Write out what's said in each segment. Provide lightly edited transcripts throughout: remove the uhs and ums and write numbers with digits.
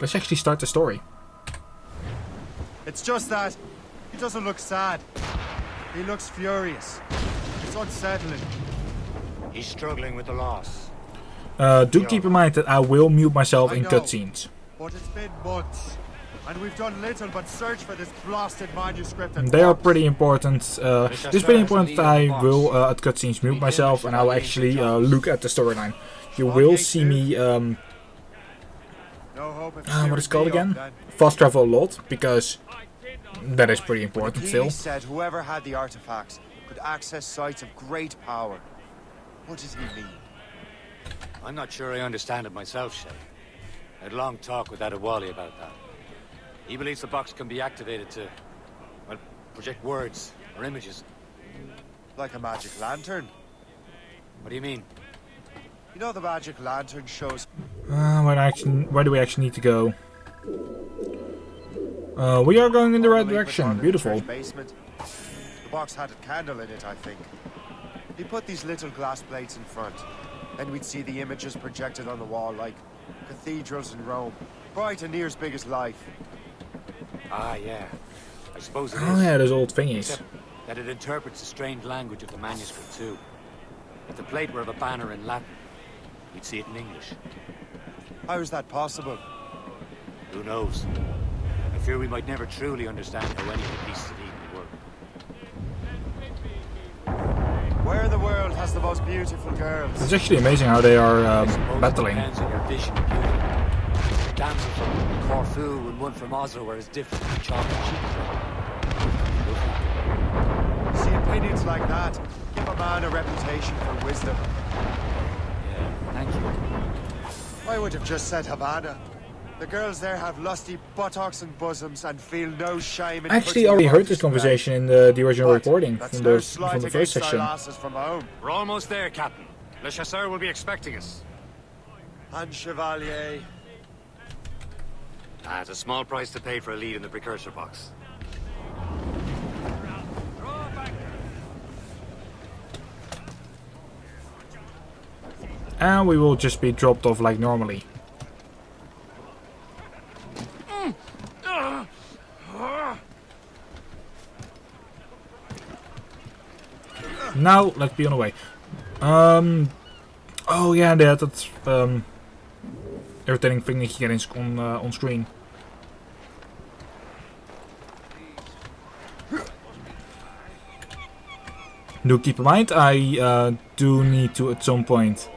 let's actually start the story. It's just that he doesn't look sad. He looks furious. It's unsettling. He's struggling with the loss. Do keep in mind that I will mute myself in cutscenes. But it's been months, and we've done little but search for this blasted manuscript. They are pretty important. It's pretty important that I will at cutscenes mute myself, and I'll actually look at the storyline. You will see me what is it called again? Fast travel a lot, because that is pretty important still. He said whoever had the artifacts could access sites of great power. What does he mean? I'm not sure I understand it myself, Shay. I had a long talk with Adewale about that. He believes the box can be activated to, well, project words or images. Like a magic lantern? What do you mean? You know the magic lantern shows... Where do we actually need to go? We are going in the right direction. Beautiful. Basement. The box had a candle in it, I think. He put these little glass plates in front. Then we'd see the images projected on the wall like cathedrals in Rome. Bright and near as big as life. Ah, yeah. I suppose it is. Oh yeah, those old thingies. Except that it interprets the strange language of the manuscript too. If the plate were of a banner in Latin, we'd see it in English. How is that possible? Who knows? I fear we might never truly understand how any of the pieces of Eden work. Where in the world has the most beautiful girls? It's actually amazing how they are battling. It depends on your vision of beauty. A damsel from Corfu and one from Oslo are as different as chocolate cheese. See, opinions like that give a man a reputation for wisdom. Yeah, thank you. I would have just said Havana. The girls there have lusty buttocks and bosoms and feel no shame in I actually already heard this conversation in the original recording from the first session. We're almost there, Captain. Le Chasseur will be expecting us. And Chevalier. It's a small price to pay for a lead in the precursor box. And we will just be dropped off like normally. Now, let's be on the way. Oh yeah, they had that irritating thing that you get on screen. Do keep in mind, I do need to at some point.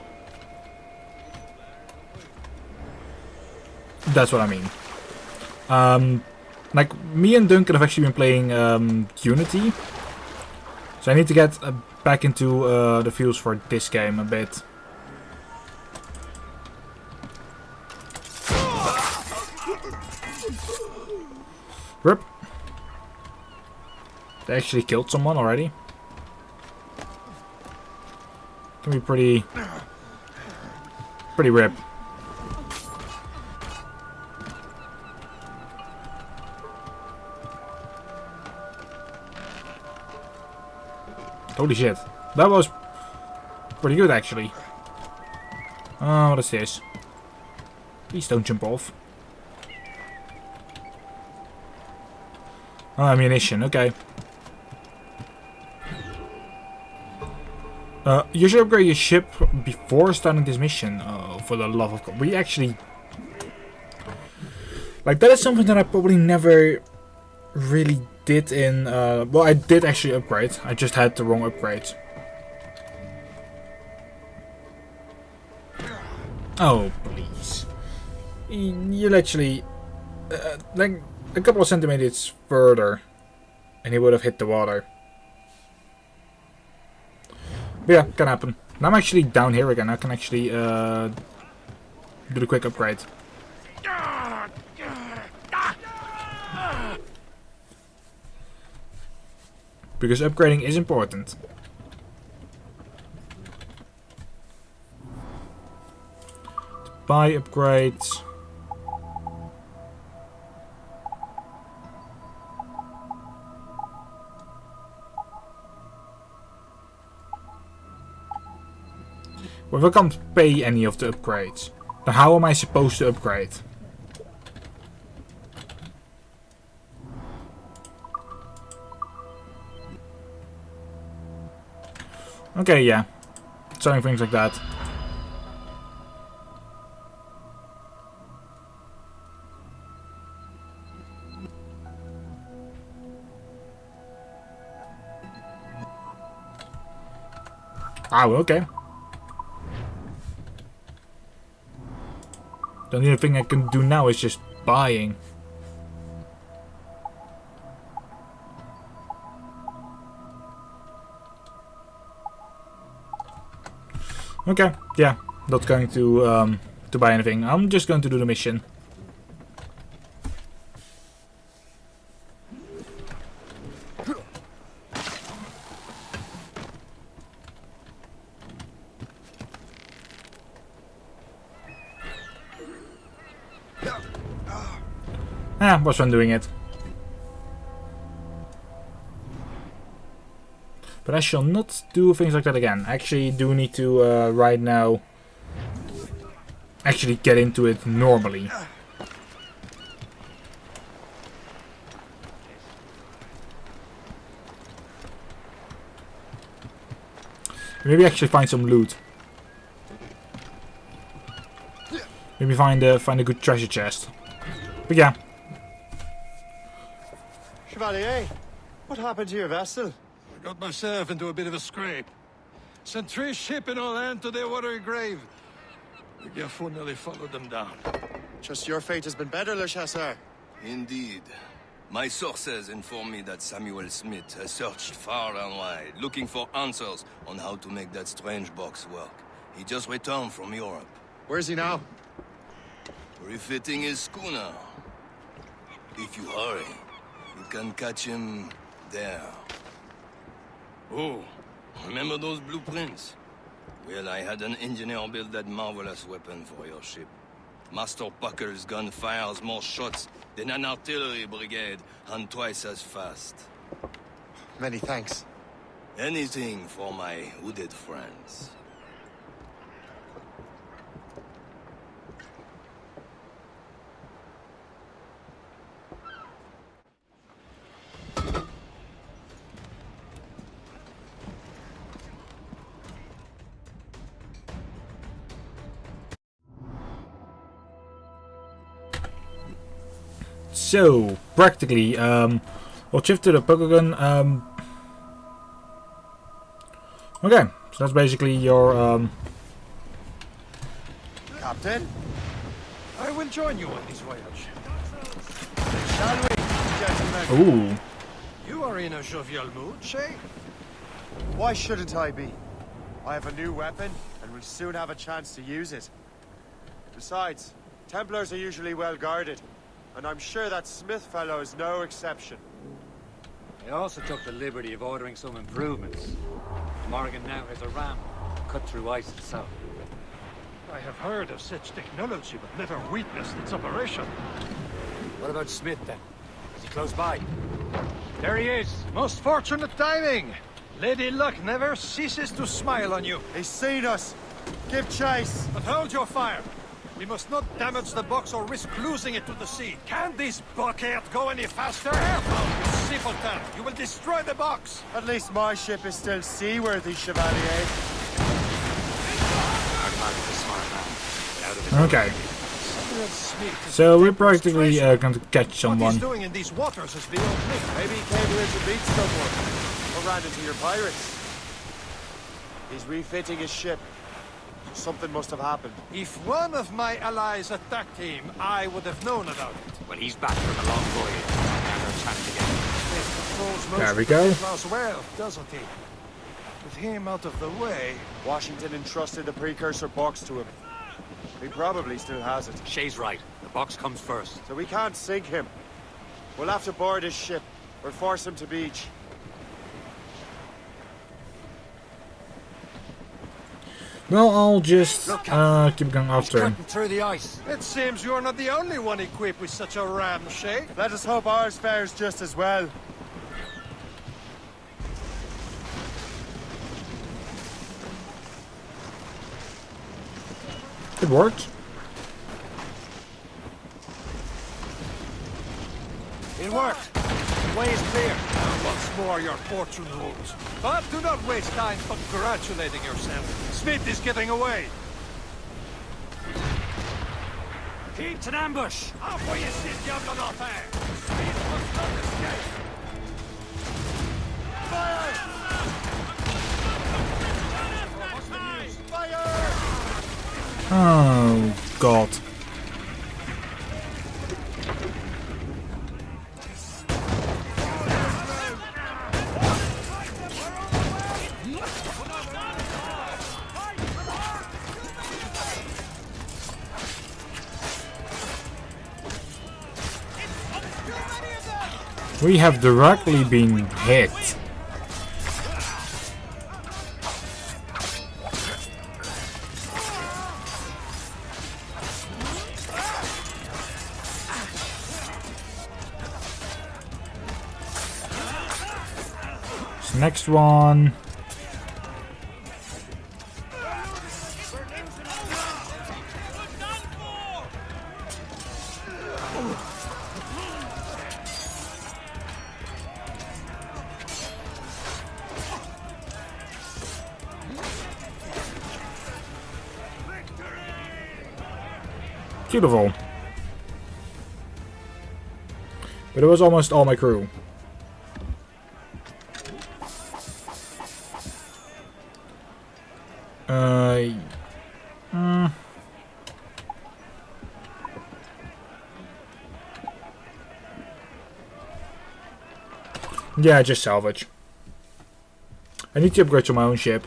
That's what I mean. Like, me and Duncan have actually been playing Unity. So I need to get back into the feels for this game a bit. Rip. They actually killed someone already. Can be pretty rip. Holy shit. That was pretty good, actually. What is this? Please don't jump off. Ammunition, okay. You should upgrade your ship before starting this mission. Oh, for the love of God. We actually... Like, that is something that I probably never really did in... well, I did actually upgrade. I just had the wrong upgrade. Oh, please. You literally... like, a couple of centimeters further. And he would have hit the water. But yeah, can happen. Now I'm actually down here again. I can actually do the quick upgrade. Because upgrading is important. To buy upgrades. Well, if I can't pay any of the upgrades, then how am I supposed to upgrade? Okay, yeah. Selling things like that. Oh, okay. The only thing I can do now is just buying. Okay, yeah, not going to buy anything. I'm just going to do the mission. Ah, was fun doing it. But I shall not do things like that again. I actually do need to, right now, actually get into it normally. Maybe actually find some loot. Maybe find a good treasure chest. But yeah. Chevalier, what happened to your vessel? I got myself into a bit of a scrape. Sent 3 ships in all land to their watery grave. The Gerfo nearly followed them down. Just your fate has been better, Le Chasseur. Indeed. My sources inform me that Samuel Smith has searched far and wide, looking for answers on how to make that strange box work. He just returned from Europe. Where's he now? Refitting his schooner. If you hurry, you can catch him there. Oh, remember those blueprints? Well, I had an engineer build that marvelous weapon for your ship. Master Pucker's gun fires more shots than an artillery brigade, and twice as fast. Many thanks. Anything for my hooded friends. So, practically, we'll shift to the poker gun. Okay, so that's basically your, Captain? I will join you on this voyage. Shall we, gentlemen? ooh, You are in a jovial mood, Shay? Why shouldn't I be? I have a new weapon, and will soon have a chance to use it. Besides, Templars are usually well guarded, and I'm sure that Smith fellow is no exception. I also took the liberty of ordering some improvements. Morgan now has a ram cut through ice itself. I have heard of such technology, but never witnessed its operation. What about Smith then? Is he close by? There he is! Most fortunate timing! Lady Luck never ceases to smile on you. He's seen us! Give chase! But hold your fire! We must not damage the box or risk losing it to the sea. Can this bucket go any faster? Careful, you simpleton! You will destroy the box! At least my ship is still seaworthy, Chevalier. okay. So we're practically going to catch What someone. he's doing in these waters is beyond me. Maybe he came here to meet someone, or ran into your pirates. He's refitting his ship. Something must have happened. If one of my allies attacked him, I would have known about it. Well, he's back from a long voyage. Now they're chatting again. It controls most There we of go. the Templars well, doesn't he? With him out of the way... Washington entrusted the precursor box to him. He probably still has it. Shay's right. The box comes first. So we can't sink him. We'll have to board his ship, or force him to beach. Well, I'll just keep going He's after him. cutting through the ice. It seems you're not the only one equipped with such a ram, Shay. Let us hope ours fares just as well. It worked. It worked. The way is clear. Now Once more your fortune rules. But do not waste time congratulating yourself. Smith is getting away. Keep an ambush! Envoyez ces diables en enfer! Smith must not escape! Fire! Fire! Oh, God. We have directly been hit. This next one. Beautiful. But it was almost all my crew. Yeah, just salvage. I need to upgrade to my own ship.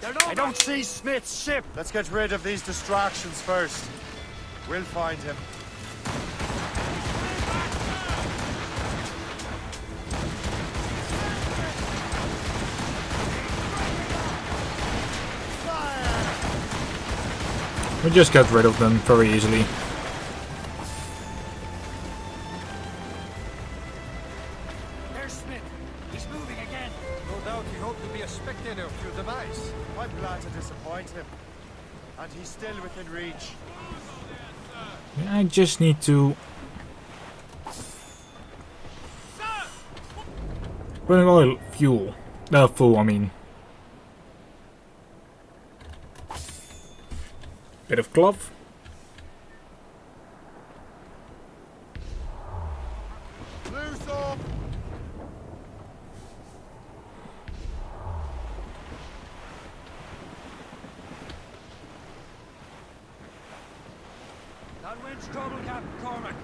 I don't see Smith's ship. Let's get rid of these distractions first. We'll find him. We just got rid of them very easily. There's Smith. He's moving again. No doubt he hoped to be a spectator of your demise. I'm glad to disappoint him. And he's still within reach. I just need to... Running oil, fuel. Full, I mean. Bit of cloth. Loose off! That wind's trouble, Captain Cormac.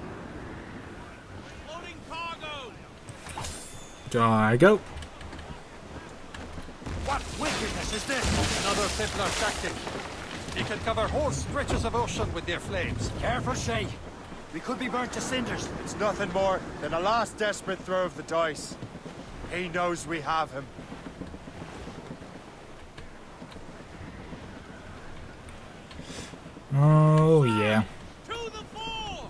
Loading cargo! There I go. What wickedness is this? Another Templar tactic. He can cover whole stretches of ocean with their flames. Careful, Shay. We could be burnt to cinders. It's nothing more than a last desperate throw of the dice. He knows we have him. Oh, yeah. To the fore!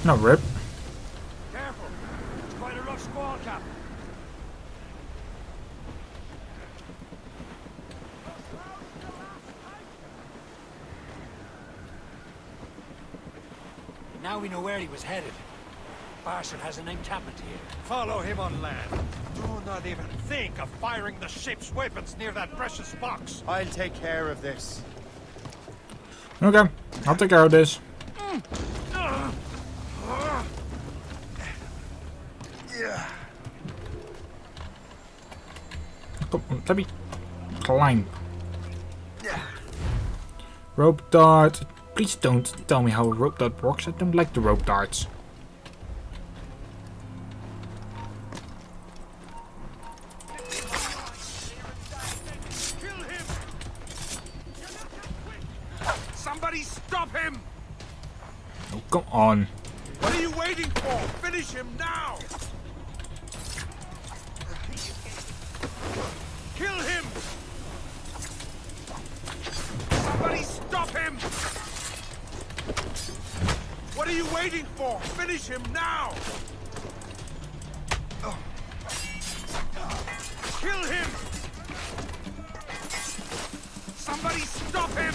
No rip. Careful. It's quite a rough squall, Cap. Now we know where he was headed. Barsham has an encampment here. Follow him on land. Do not even think of firing the ship's weapons near that precious box. I'll take care of this. Okay, I'll take care of this. Come on, let me climb. Rope dart. Please don't tell me how a rope dart works. I don't like the rope darts. Kill him! Somebody stop him! Oh, come on. What are you waiting for? Finish him now! Kill him! waiting for? Finish him now! Kill him! Somebody stop him!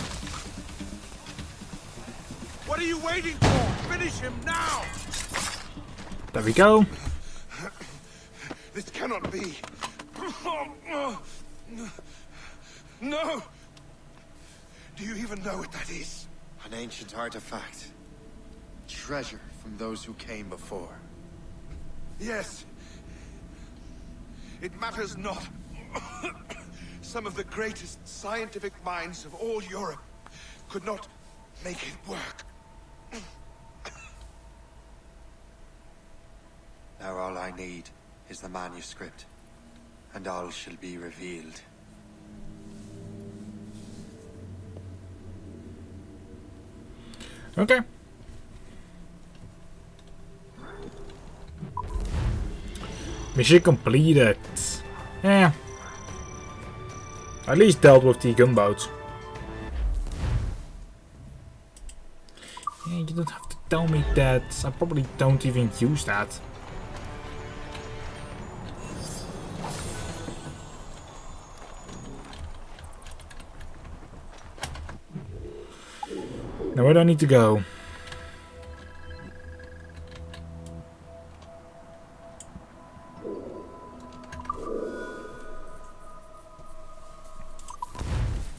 What are you waiting for? Finish him now! There we go. This cannot be. No! Do you even know what that is? An ancient artifact. Treasure from those who came before. Yes. It matters not. Some of the greatest scientific minds of all Europe could not make it work. Now all I need is the manuscript, and all shall be revealed. Okay. Mission completed. Yeah. At least dealt with the gunboats. Yeah, you don't have to tell me that. I probably don't even use that. Now where do I need to go?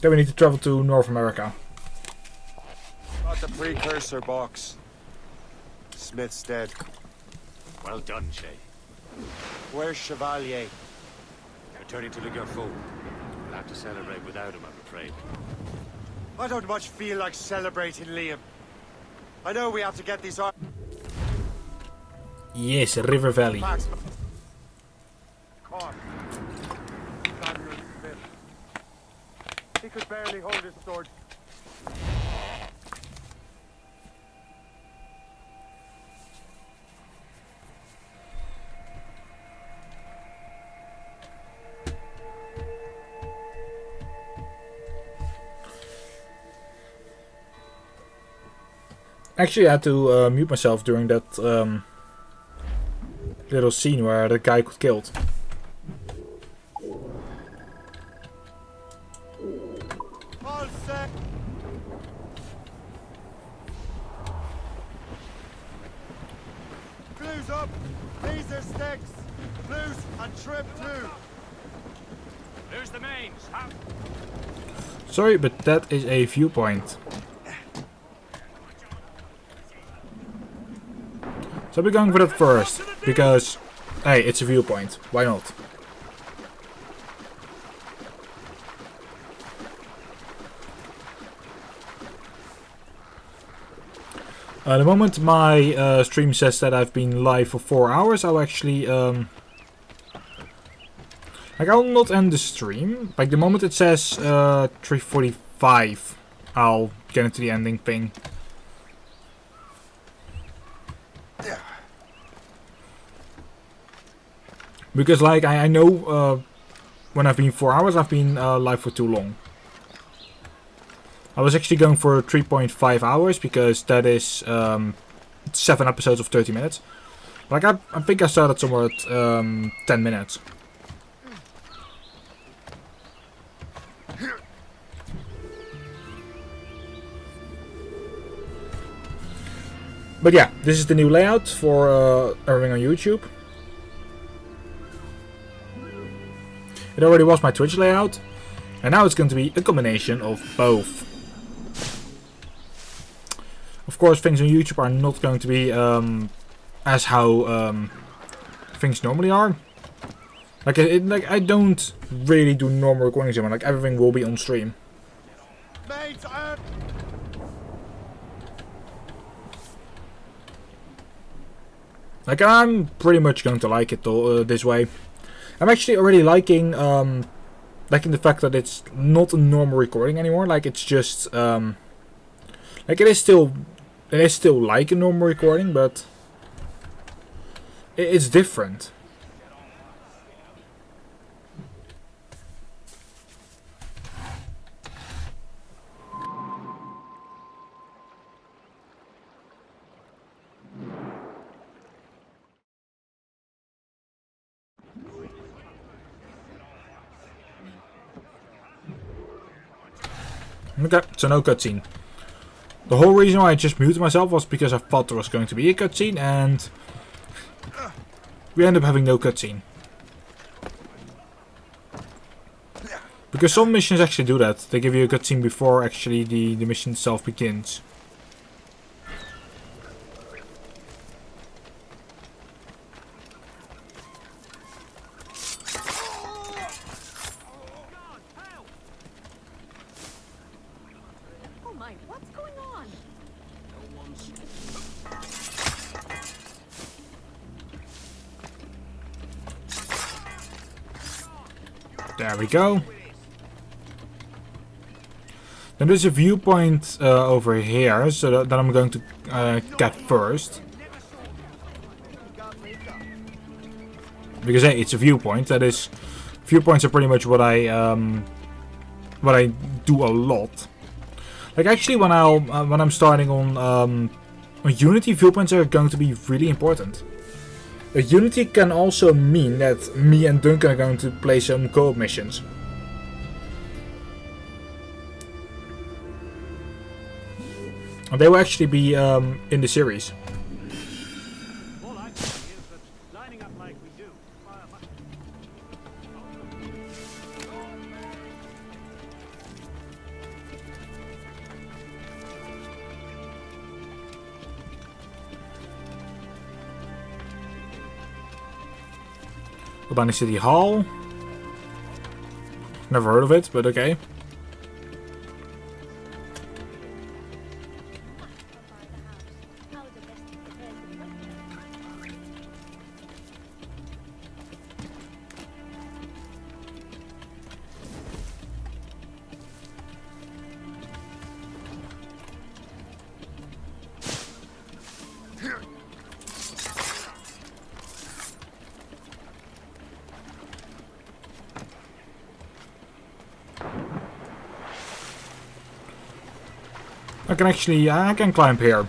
Then we need to travel to North America. Got the precursor box. Smith's dead. Well done, Shay. Where's Chevalier? Returning to Le Foe. We'll have to celebrate without him, I'm afraid. I don't much feel like celebrating, Liam. I know we have to get these Yes, River Valley. artifacts. Caught. Samuel Smith. He could barely hold his sword. Actually, I had to mute myself during that little scene where the guy got killed. All set. Blues up. These are sticks. Blues and trip two. There's the mains. Sorry, but that is a viewpoint. So we're going for that first, because, hey, it's a viewpoint. Why not? The moment my stream says that I've been live for 4 hours, I'll actually, like, I'll not end the stream. Like, the moment it says 3:45, I'll get into the ending thing. Because, like, I know when I've been 4 hours, I've been live for too long. I was actually going for 3.5 hours because that is 7 episodes of 30 minutes. Like, I think I started somewhere at 10 minutes. But yeah, this is the new layout for everything on YouTube. It already was my Twitch layout, and now it's going to be a combination of both. Of course, things on YouTube are not going to be as how things normally are. Like, I don't really do normal recordings anymore. Like, everything will be on stream. Mates, Like, I'm pretty much going to like it this way. I'm actually already liking the fact that it's not a normal recording anymore. Like, it's just like, it is still like a normal recording, but it's different. Okay, so no cutscene. The whole reason why I just muted myself was because I thought there was going to be a cutscene, and we end up having no cutscene. Because some missions actually do that. They give you a cutscene before actually the mission itself begins. Oh my, what's going on? There we go. Then there's a viewpoint over here, so that I'm going to get first. Because hey, it's a viewpoint. That is, viewpoints are pretty much what I do a lot. Like actually, when I'm starting on Unity, viewpoints are going to be really important. Unity can also mean that me and Duncan are going to play some co-op missions. And they will actually be in the series. All I say is that lining up like we do, fire much. Urbana City Hall. Never heard of it, but okay. I can climb here.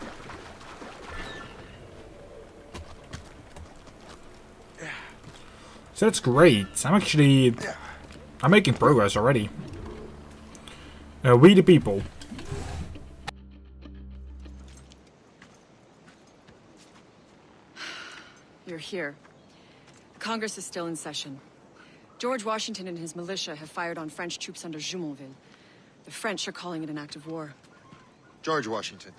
So that's great. I'm making progress already. We the people. You're here. Congress is still in session. George Washington and his militia have fired on French troops under Jumonville. The French are calling it an act of war. George Washington.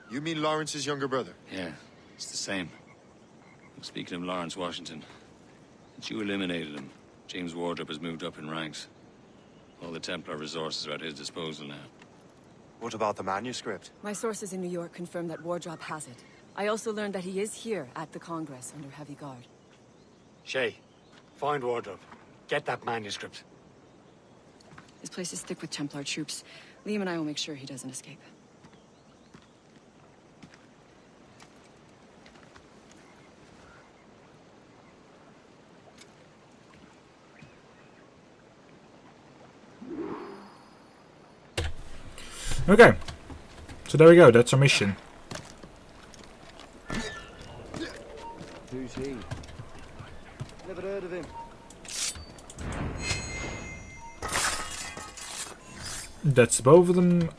You mean Lawrence's younger brother? Yeah, it's the same. Speaking of Lawrence Washington, since you eliminated him, James Wardrop has moved up in ranks. All the Templar resources are at his disposal now. What about the manuscript? My sources in New York confirm that Wardrop has it. I also learned that he is here at the Congress under heavy guard. Shay, find Wardrobe. Get that manuscript. This place is thick with Templar troops. Liam and I will make sure he doesn't escape. Okay. So there we go, that's our mission. Who's he? Never heard of him. That's both of them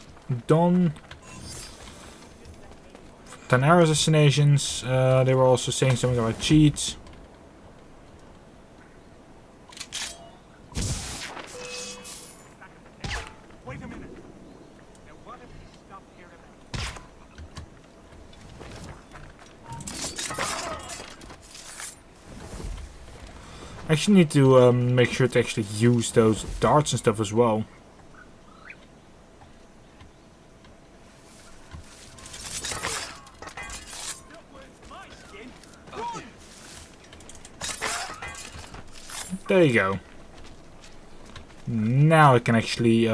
done. 10 hour assassinations. They were also saying something about cheats. Wait a minute. Now what if we stop here I actually need to make sure to actually use those darts and stuff as well. There you go. Now I can actually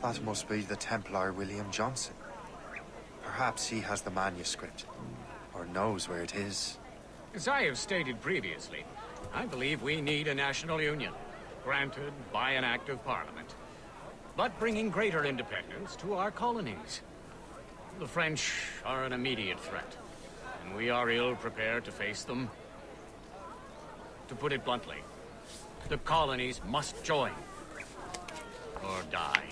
That must be the Templar William Johnson. Perhaps he has the manuscript, or knows where it is. As I have stated previously, I believe we need a national union, granted by an act of parliament. but bringing greater independence to our colonies. The French are an immediate threat, and we are ill prepared to face them. To put it bluntly, the colonies must join or die.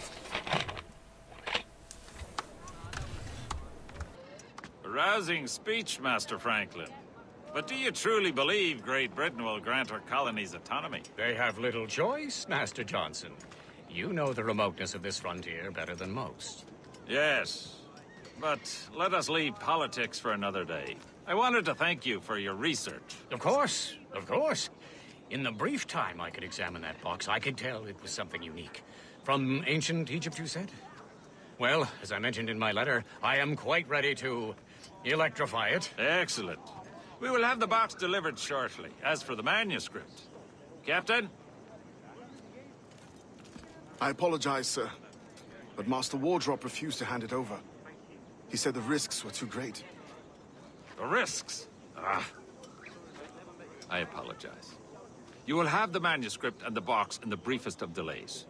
A rousing speech, Master Franklin. But do you truly believe Great Britain will grant our colonies autonomy? They have little choice, Master Johnson. You know the remoteness of this frontier better than most. Yes, but let us leave politics for another day. I wanted to thank you for your research. Of course, of course. In the brief time I could examine that box, I could tell it was something unique. From ancient Egypt, you said? Well, as I mentioned in my letter, I am quite ready to electrify it. Excellent. We will have the box delivered shortly. As for the manuscript... Captain? I apologize, sir, but Master Wardrop refused to hand it over. He said the risks were too great. The risks? Ah. I apologize. You will have the manuscript and the box in the briefest of delays.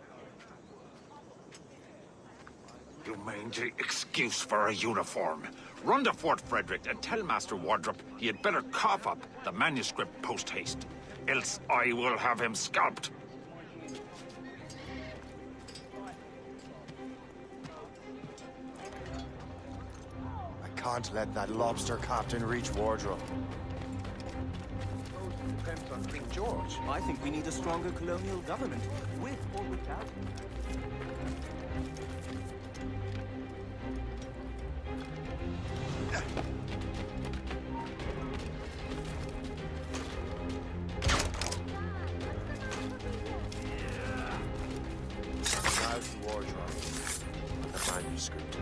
You mangy excuse for a uniform. Run to Fort Frederick and tell Master Wardrop he had better cough up the manuscript post-haste. Else I will have him scalped. I can't let that lobster captain reach Wardrobe. Depends on King George. I think we need a stronger colonial government, with or without. How's the Wardrobe? The manuscript.